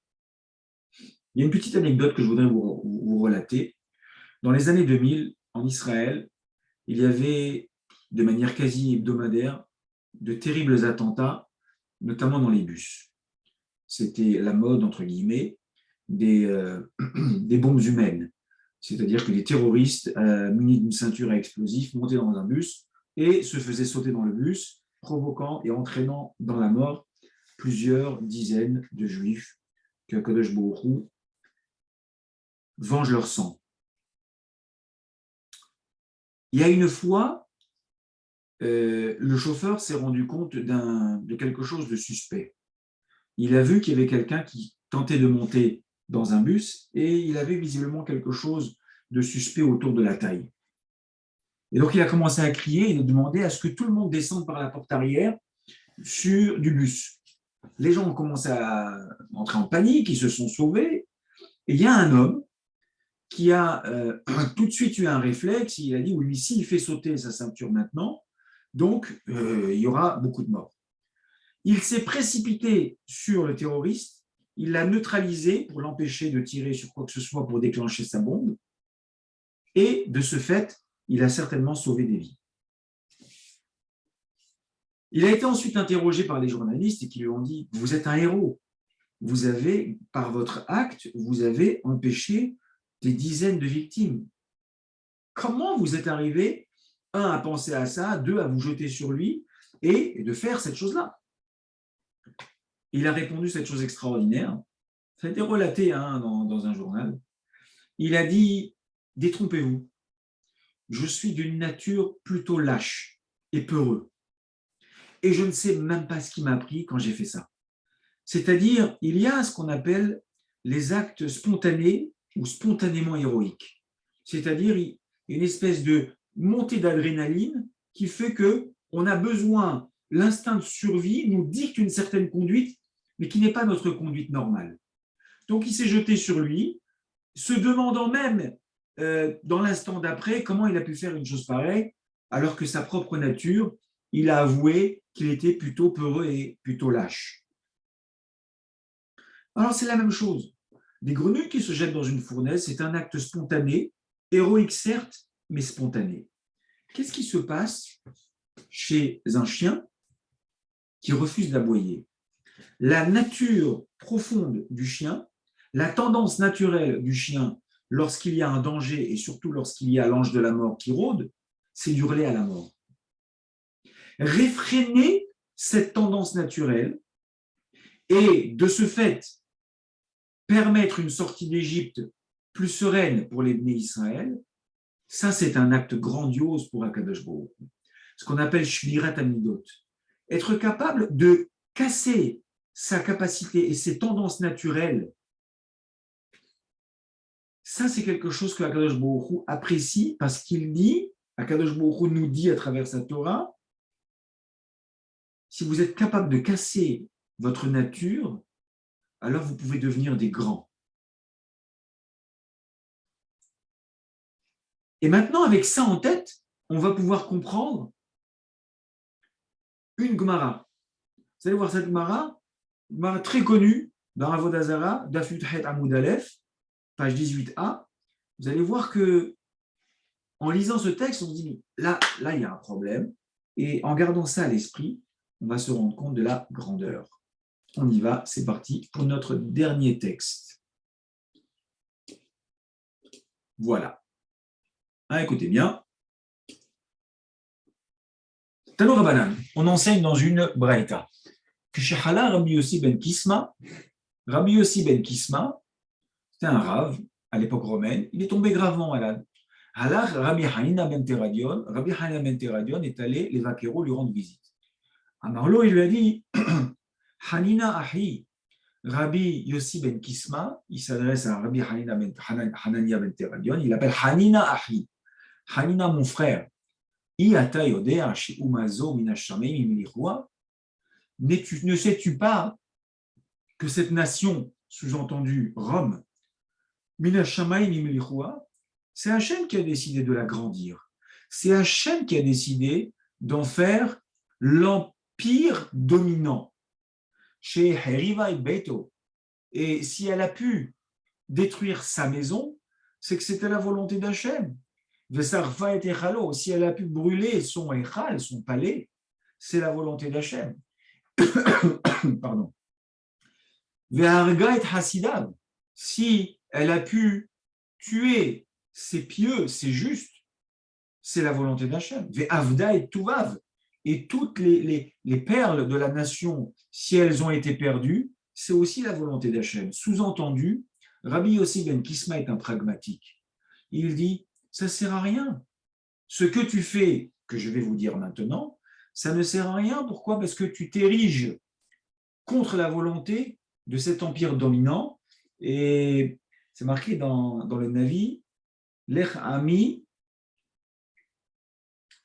Il y a une petite anecdote que je voudrais vous relater. Dans les années 2000, en Israël, il y avait, de manière quasi hebdomadaire, de terribles attentats, notamment dans les bus. C'était la mode, entre guillemets, des bombes humaines. C'est-à-dire que les terroristes munis d'une ceinture à explosifs montaient dans un bus et se faisaient sauter dans le bus, provoquant et entraînant dans la mort plusieurs dizaines de juifs que Kadosh Baruch Hu venge leur sang. Il y a une fois, le chauffeur s'est rendu compte de quelque chose de suspect. Il a vu qu'il y avait quelqu'un qui tentait de monter dans un bus et il avait visiblement quelque chose de suspect autour de la taille. Et donc, il a commencé à crier, il a demandé à ce que tout le monde descende par la porte arrière du bus. Les gens ont commencé à entrer en panique, ils se sont sauvés. Et il y a un homme qui a tout de suite eu un réflexe, il a dit, oui, ici, il fait sauter sa ceinture maintenant, donc il y aura beaucoup de morts. Il s'est précipité sur le terroriste, il l'a neutralisé pour l'empêcher de tirer sur quoi que ce soit pour déclencher sa bombe, et de ce fait, il a certainement sauvé des vies. Il a été ensuite interrogé par les journalistes qui lui ont dit, vous êtes un héros, vous avez, par votre acte, vous avez empêché des dizaines de victimes. Comment vous êtes arrivé, un, à penser à ça, deux, à vous jeter sur lui et de faire cette chose-là? Il a répondu cette chose extraordinaire. Ça a été relaté dans un journal. Il a dit, détrompez-vous, je suis d'une nature plutôt lâche et peureux. Et je ne sais même pas ce qui m'a pris quand j'ai fait ça. C'est-à-dire, il y a ce qu'on appelle les actes spontanés ou spontanément héroïques. C'est-à-dire une espèce de montée d'adrénaline qui fait qu'on a besoin, l'instinct de survie nous dicte une certaine conduite, mais qui n'est pas notre conduite normale. Donc il s'est jeté sur lui, se demandant même dans l'instant d'après comment il a pu faire une chose pareille, alors que sa propre nature, il a avoué qu'il était plutôt peureux et plutôt lâche. Alors c'est la même chose. Des grenouilles qui se jettent dans une fournaise, c'est un acte spontané, héroïque certes, mais spontané. Qu'est-ce qui se passe chez un chien qui refuse d'aboyer? La nature profonde du chien, la tendance naturelle du chien lorsqu'il y a un danger et surtout lorsqu'il y a l'ange de la mort qui rôde, c'est d'hurler à la mort. Réfréner cette tendance naturelle et de ce fait permettre une sortie d'Égypte plus sereine pour les Bnei Israël, ça c'est un acte grandiose pour Akadosh Baruch Hu. Ce qu'on appelle Shvirat Amidot. Être capable de casser sa capacité et ses tendances naturelles, ça c'est quelque chose que Akadosh Baruch Hu apprécie parce qu'il dit, Akadosh Baruch Hu nous dit à travers sa Torah, si vous êtes capable de casser votre nature, alors vous pouvez devenir des grands. Et maintenant, avec ça en tête, on va pouvoir comprendre une Gemara. Vous allez voir cette Gemara très connue dans Avodah Zarah, Daf Yudchet Amoud Aleph, page 18a, vous allez voir que en lisant ce texte, on se dit, là, il y a un problème. Et en gardant ça à l'esprit, on va se rendre compte de la grandeur. On y va, c'est parti pour notre dernier texte. Voilà. Ah, écoutez bien. Tano Rabbanan, on enseigne dans une braïta que chez Hala Rabbi Yossi ben Kisma, c'était un rave à l'époque romaine, il est tombé gravement malade. Alors, Rabbi Hanina ben Teradion est allé, les vaqueros lui rendre visite. Amarlo, il lui a dit, Hanina Ahi, Rabbi Yossi ben Kisma, il s'adresse à Rabbi Hanania ben Teradion, il l'appelle Hanina Ahi, Hanina mon frère, Iata Yodea, chez Umazo, Minashamei, Mimilichua, ne sais-tu pas que cette nation, sous-entendu Rome, Minashamei, Mimilichua, c'est Hachem qui a décidé de l'agrandir. C'est Hachem qui a décidé d'en faire l'empire dominant. Chez Heriva et Beto. Et si elle a pu détruire sa maison, c'est que c'était la volonté d'Hachem. Vesarfa et Echalo, si elle a pu brûler son Echal, son palais, c'est la volonté d'Hachem. Pardon. Veharga et Hasidav, si elle a pu tuer c'est pieux, c'est juste, c'est la volonté d'Hachem. Ve'avda et tuvav, et toutes les perles de la nation, si elles ont été perdues, c'est aussi la volonté d'Hachem. Sous-entendu, Rabbi Yossi ben Kisma est un pragmatique. Il dit, ça ne sert à rien. Ce que tu fais, que je vais vous dire maintenant, ça ne sert à rien. Pourquoi ? Parce que tu t'ériges contre la volonté de cet empire dominant. Et c'est marqué dans le Navi, Lech Ami,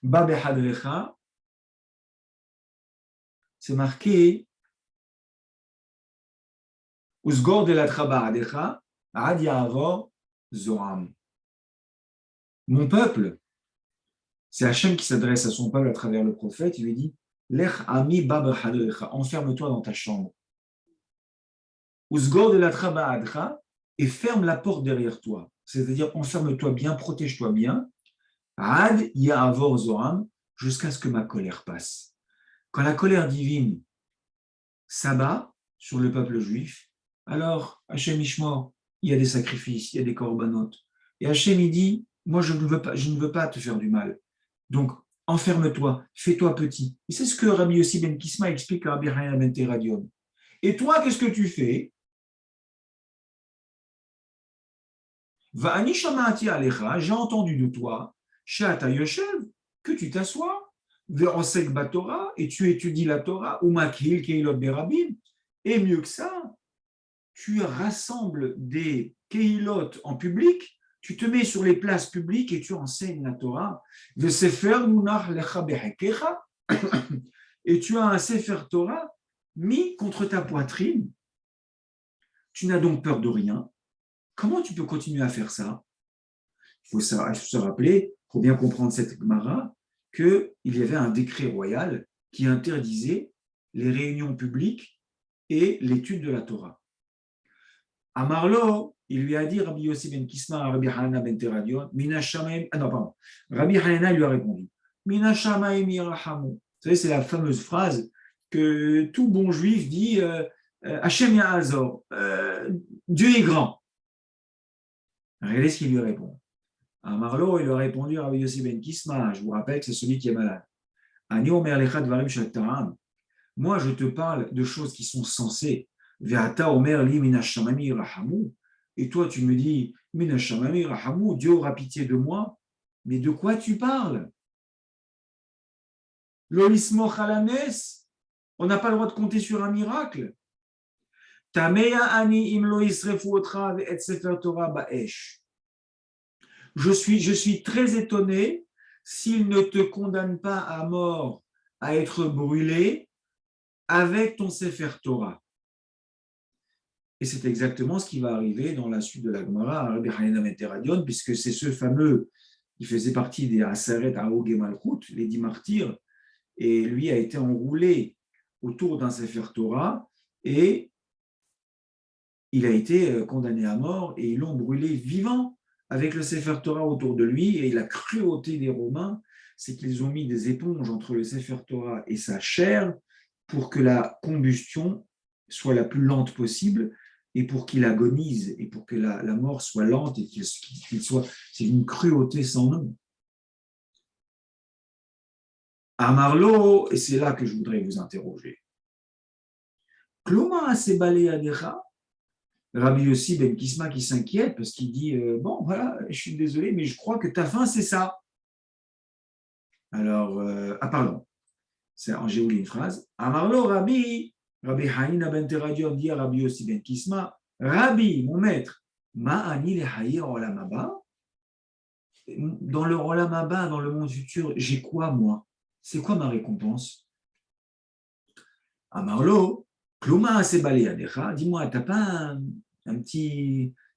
Babehadrecha, c'est marqué Usgor de la Trabaadecha, Ad Yahavor Zoram. Mon peuple, c'est Hachem qui s'adresse à son peuple à travers le prophète, il lui dit Lech Ami Babehadrecha, enferme-toi dans ta chambre. Usgor de la Trabaadecha, et ferme la porte derrière toi. C'est-à-dire, enferme-toi bien, protège-toi bien. Ad Yahavor Zoram, jusqu'à ce que ma colère passe. Quand la colère divine s'abat sur le peuple juif, alors Hachem Ishmor, il y a des sacrifices, il y a des corbanotes. Et Hachem, il dit, moi je ne veux pas te faire du mal. Donc, enferme-toi, fais-toi petit. Et c'est ce que Rabbi Yossi ben Kisma explique à Rabbi Hanina ben Teradion. Et toi, qu'est-ce que tu fais ? Va'ani shama'ati alecha, j'ai entendu de toi, she'ata yoshev, que tu t'assois, ve'osek batorah, et tu étudies la Torah, ou makil keilot berabim, et mieux que ça, tu rassembles des keilot en public, tu te mets sur les places publiques et tu enseignes la Torah, ve'sefer munach lecha behekecha, et tu as un sefer Torah mis contre ta poitrine, tu n'as donc peur de rien. Comment tu peux continuer à faire ça ? Il faut se rappeler, pour bien comprendre cette Gemara, qu'il y avait un décret royal qui interdisait les réunions publiques et l'étude de la Torah. À Marlo, il lui a dit, Rabbi Yossi ben Kisma, Rabbi Hanina ben Teradion, Rabbi Hanina lui a répondu, Mina Shamaim Yirahamu. Vous savez, c'est la fameuse phrase que tout bon juif dit, Hashem Ya'azor, Dieu est grand. Regardez ce qu'il lui répond. À Marlo, il lui a répondu à Rabbi Yossi ben Kisma, je vous rappelle que c'est celui qui est malade. Moi, je te parle de choses qui sont sensées. Et toi, tu me dis, Dieu aura pitié de moi. Mais de quoi tu parles ? On n'a pas le droit de compter sur un miracle. Je suis très étonné s'il ne te condamne pas à mort, à être brûlé avec ton Sefer Torah. Et c'est exactement ce qui va arriver dans la suite de la Gemara à Rabbi Hanina ben Teradion, puisque c'est ce fameux qui faisait partie des Aseret Haog et Malchut, les 10 martyrs, et lui a été enroulé autour d'un Sefer Torah, et il a été condamné à mort et ils l'ont brûlé vivant avec le Sefer Torah autour de lui. Et la cruauté des Romains, c'est qu'ils ont mis des éponges entre le Sefer Torah et sa chair pour que la combustion soit la plus lente possible et pour qu'il agonise et pour que la mort soit lente et qu'il soit... C'est une cruauté sans nom. Amarlo, et c'est là que je voudrais vous interroger. Kloma Asebale Adecha, Rabbi Yossi ben Kisma qui s'inquiète parce qu'il dit bon, voilà, je suis désolé, mais je crois que ta fin, c'est ça. Alors, pardon, j'ai oublié une phrase. Amarlo Rabbi Haïna ben Teradion dit à Rabbi Yossi ben Kisma, Rabbi, mon maître, Ma'ani le Haïe Olam Haba. Dans le Olam Haba, dans le monde futur, j'ai quoi, moi? C'est quoi ma récompense? Amarlo, Kluma Asebale Adecha, dis-moi, t'as pas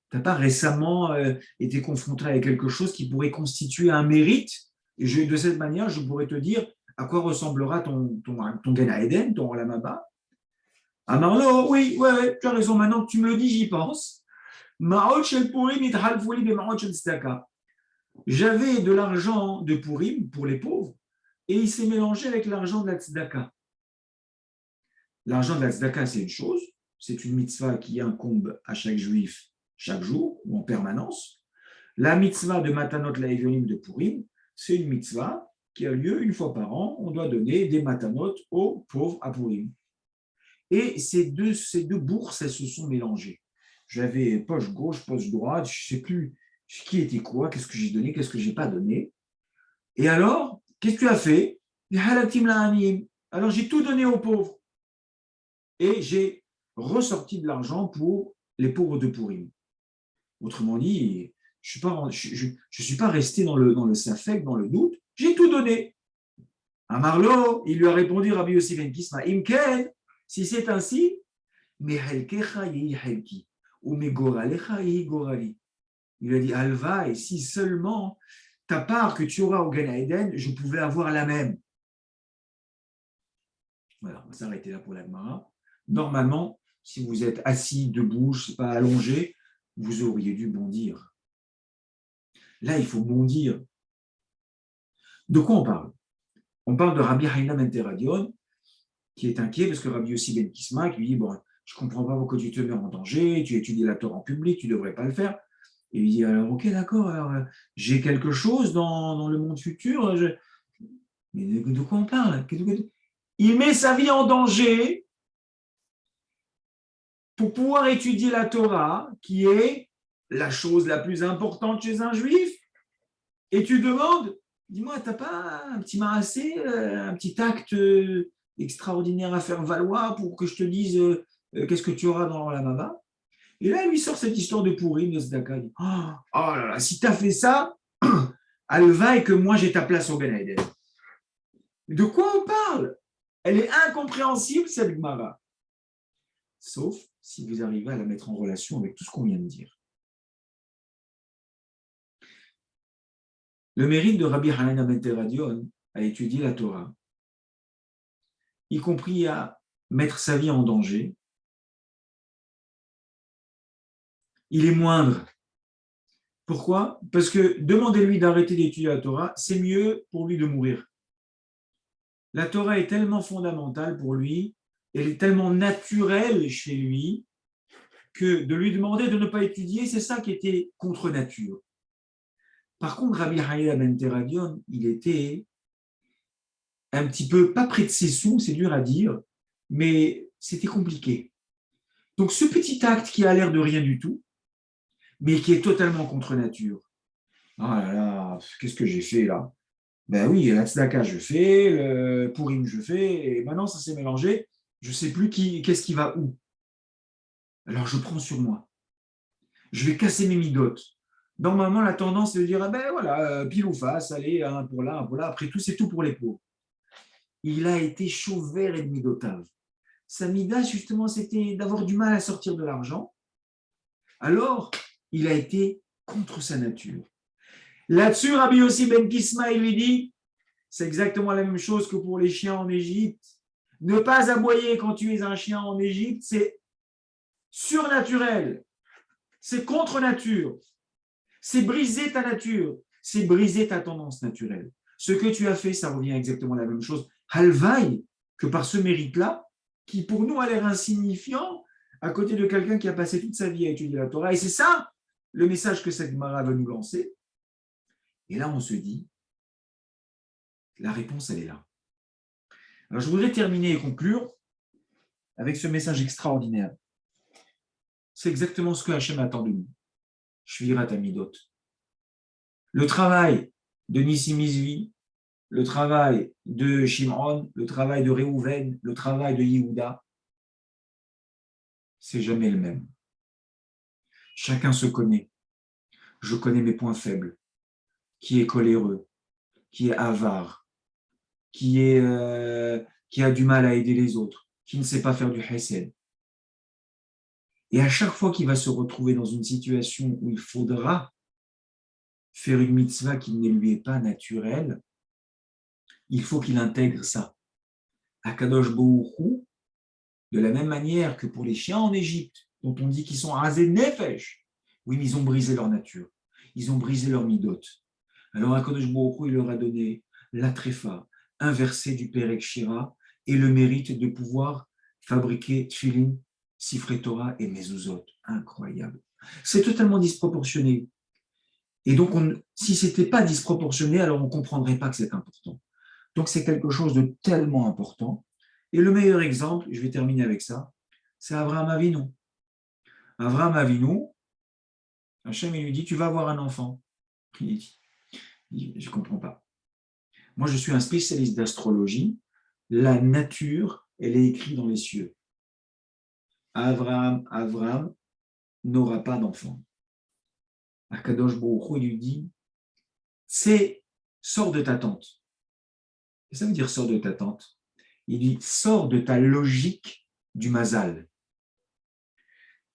t'as pas récemment été confronté avec quelque chose qui pourrait constituer un mérite? Et de cette manière, je pourrais te dire à quoi ressemblera ton Gan Eden, ton Olam Haba. Amarlo, oui, ouais, tu as raison, maintenant que tu me le dis, j'y pense. Ma'ot shel Purim ithalfuli b'ma'ot shel tzedaka. J'avais de l'argent de Purim pour les pauvres et il s'est mélangé avec l'argent de la tzedaka. L'argent de la tzedaka, c'est une chose, c'est une mitzvah qui incombe à chaque juif chaque jour ou en permanence. La mitzvah de Matanot Laevionim de Purim, c'est une mitzvah qui a lieu une fois par an. On doit donner des matanot aux pauvres à Purim. Et ces deux bourses, elles se sont mélangées. J'avais poche gauche, poche droite, je ne sais plus qui était quoi, qu'est-ce que j'ai donné, qu'est-ce que je n'ai pas donné. Et alors, qu'est-ce que tu as fait? Alors, j'ai tout donné aux pauvres. Et j'ai ressorti de l'argent pour les pauvres de Purim. Autrement dit, je ne suis pas resté dans le safek, dans le doute, j'ai tout donné. À Marlo, il lui a répondu Rabbi Yossi ben Kisma, Imken, si c'est ainsi, mehelkecha yehi helki, ou megoralecha yehi gorali. Il lui a dit, Alva, et si seulement ta part que tu auras au Gan Eden, je pouvais avoir la même. Voilà, on va s'arrêter là pour la Gemara. Normalement, si vous êtes assis, debout, je ne sais pas, allongé, vous auriez dû bondir. Là, il faut bondir. De quoi on parle? On parle de Rabbi Haïna ben Teradion, qui est inquiet parce que Rabbi Yossi ben Kisma qui lui dit, bon, je ne comprends pas pourquoi tu te mets en danger, tu étudies la Torah en public, tu ne devrais pas le faire. Et il dit, alors, ok, d'accord, alors, j'ai quelque chose dans le monde futur. Mais de quoi on parle? Il met sa vie en danger pour pouvoir étudier la Torah, qui est la chose la plus importante chez un juif. Et tu demandes, dis-moi, t'as pas un petit marassé, un petit acte extraordinaire à faire valoir pour que je te dise qu'est-ce que tu auras dans la Mama? Et là, il lui sort cette histoire de Pourim, de Zdaka. Il dit, oh là là, si tu as fait ça, Alva et que moi j'ai ta place au Ben Eden. De quoi on parle? Elle est incompréhensible, cette Gemara. Sauf si vous arrivez à la mettre en relation avec tout ce qu'on vient de dire. Le mérite de Rabbi Hanan ben Teradion à étudier la Torah, y compris à mettre sa vie en danger, il est moindre. Pourquoi? Parce que demander-lui d'arrêter d'étudier la Torah, c'est mieux pour lui de mourir. La Torah est tellement fondamentale pour lui, elle est tellement naturelle chez lui, que de lui demander de ne pas étudier, c'est ça qui était contre nature. Par contre, Rabbi Haïda ben Teradion, il était un petit peu, pas près de ses sous, c'est dur à dire, mais c'était compliqué. Donc ce petit acte qui a l'air de rien du tout, mais qui est totalement contre nature. Ah là là, qu'est-ce que j'ai fait là? Ben oui, la tzedaka je fais, le Purim je fais, et maintenant ça s'est mélangé, je ne sais plus qu'est-ce qui va où. Alors je prends sur moi. Je vais casser mes midotes. Normalement, la tendance est de dire, ah ben voilà, pile ou face, allez, un pour là, après tout, c'est tout pour les pauvres. Il a été chaud vert et demi-dotave. Sa mida, justement, c'était d'avoir du mal à sortir de l'argent. Alors, il a été contre sa nature. Là-dessus, Rabbi Yossi ben Kisma, il lui dit, c'est exactement la même chose que pour les chiens en Égypte. Ne pas aboyer quand tu es un chien en Égypte, c'est surnaturel. C'est contre nature. C'est briser ta nature. C'est briser ta tendance naturelle. Ce que tu as fait, ça revient exactement à la même chose. Halvaï, que par ce mérite-là, qui pour nous a l'air insignifiant, à côté de quelqu'un qui a passé toute sa vie à étudier la Torah. Et c'est ça le message que cette Gemara va nous lancer. Et là, on se dit, la réponse, elle est là. Alors, je voudrais terminer et conclure avec ce message extraordinaire. C'est exactement ce que Hachem attend de nous. Shvirat Amidot. Le travail de Nissim Izvi, le travail de Shimron, le travail de Réhouven, le travail de Yehuda, c'est jamais le même. Chacun se connaît. Je connais mes points faibles. Qui est coléreux, qui est avare, qui a du mal à aider les autres, qui ne sait pas faire du hesed. Et à chaque fois qu'il va se retrouver dans une situation où il faudra faire une mitzvah qui ne lui est pas naturelle, il faut qu'il intègre ça. Akadosh Baruch Hu, de la même manière que pour les chiens en Égypte, dont on dit qu'ils sont rasés nefesh, oui, mais ils ont brisé leur nature, ils ont brisé leur midot. Alors Akadosh Baruch Hu, il leur a donné la tréfa, un verset du Perek Shira et le mérite de pouvoir fabriquer tfilin, sifrei Torah et mezuzot. Incroyable. C'est totalement disproportionné. Et donc, si ce n'était pas disproportionné, alors on ne comprendrait pas que c'est important. Donc, c'est quelque chose de tellement important. Et le meilleur exemple, je vais terminer avec ça, c'est Avraham Avinu. Avraham Avinu, Hachem, il lui dit, tu vas avoir un enfant. Il dit, je ne comprends pas. Moi, je suis un spécialiste d'astrologie. La nature, elle est écrite dans les cieux. Avraham n'aura pas d'enfant. Akadosh Baruch Hu, il lui dit, sors de ta tente. Qu'est-ce que ça veut dire sors de ta tente? Il dit, sors de ta logique du mazal.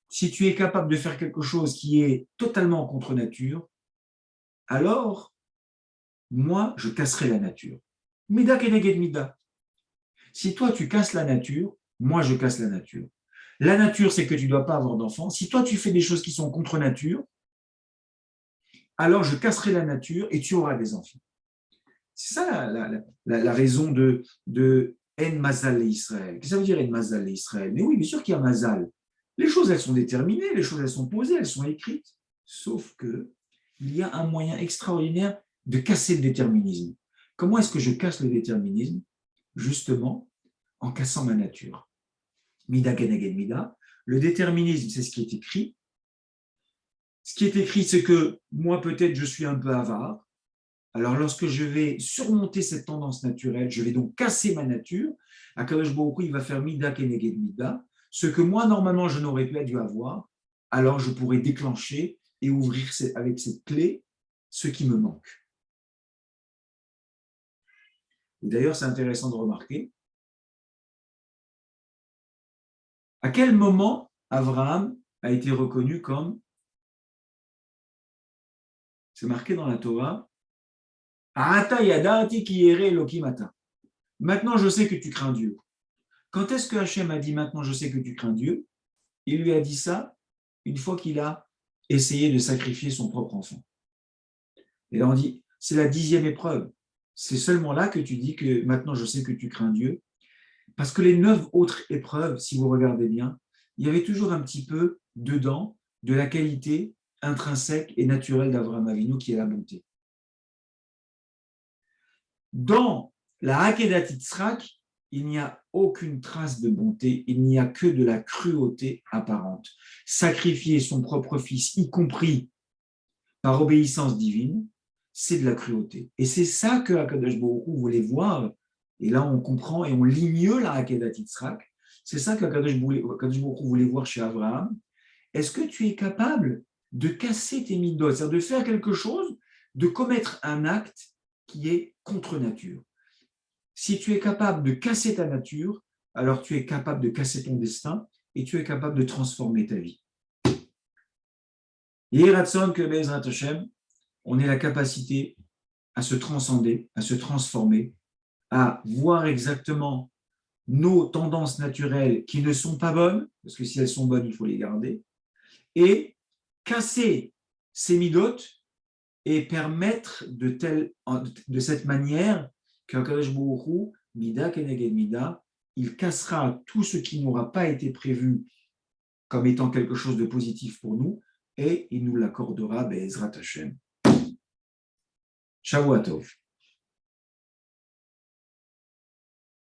Si tu es capable de faire quelque chose qui est totalement contre nature, alors, moi, je casserai la nature. Mida keneged mida. Si toi, tu casses la nature, moi, je casse la nature. La nature, c'est que tu ne dois pas avoir d'enfant. Si toi, tu fais des choses qui sont contre nature, alors je casserai la nature et tu auras des enfants. C'est ça la raison de En Mazal Israël. Qu'est-ce que ça veut dire En Mazal Israël? Mais oui, bien sûr qu'il y a Mazal. Les choses, elles sont déterminées, les choses, elles sont posées, elles sont écrites. Sauf que il y a un moyen extraordinaire de casser le déterminisme. Comment est-ce que je casse le déterminisme? Justement, en cassant ma nature. Mida keneged mida. Le déterminisme, c'est ce qui est écrit. Ce qui est écrit, c'est que moi, peut-être, je suis un peu avare. Alors, lorsque je vais surmonter cette tendance naturelle, je vais donc casser ma nature. Akadosh Baruch Hu, il va faire mida keneged mida. Ce que moi, normalement, je n'aurais pas dû avoir, alors je pourrais déclencher et ouvrir avec cette clé ce qui me manque. Et d'ailleurs, c'est intéressant de remarquer à quel moment Abraham a été reconnu comme, c'est marqué dans la Torah, Ata yadati ki yere Elokim ata. Maintenant, je sais que tu crains Dieu. Quand est-ce que Hachem a dit maintenant, je sais que tu crains Dieu? Il lui a dit ça une fois qu'il a essayé de sacrifier son propre enfant. Et là, on dit, c'est la 10e épreuve. C'est seulement là que tu dis que maintenant, je sais que tu crains Dieu. Parce que les 9 autres épreuves, si vous regardez bien, il y avait toujours un petit peu dedans de la qualité intrinsèque et naturelle d'Avraham Avinu, qui est la bonté. Dans la Akedat Yitzhak, il n'y a aucune trace de bonté, il n'y a que de la cruauté apparente. Sacrifier son propre fils, y compris par obéissance divine, c'est de la cruauté. Et c'est ça que Akadosh Baruch Hu voulait voir. Et là, on comprend et on lit mieux la Akedat Yitzhak. C'est ça qu'Akadosh Baruch Hu voulait voir chez Abraham. Est-ce que tu es capable de casser tes midot, c'est-à-dire de faire quelque chose, de commettre un acte qui est contre nature? Si tu es capable de casser ta nature, alors tu es capable de casser ton destin et tu es capable de transformer ta vie. Yeratson que Bezrat Hashem, on ait la capacité à se transcender, à se transformer, à voir exactement nos tendances naturelles qui ne sont pas bonnes, parce que si elles sont bonnes, il faut les garder, et casser ces midotes et permettre de cette manière qu'Akadosh Baruch Hu, Mida Keneged Mida, il cassera tout ce qui n'aura pas été prévu comme étant quelque chose de positif pour nous, et il nous l'accordera, Be'ezrat Hashem. Shavua Tov.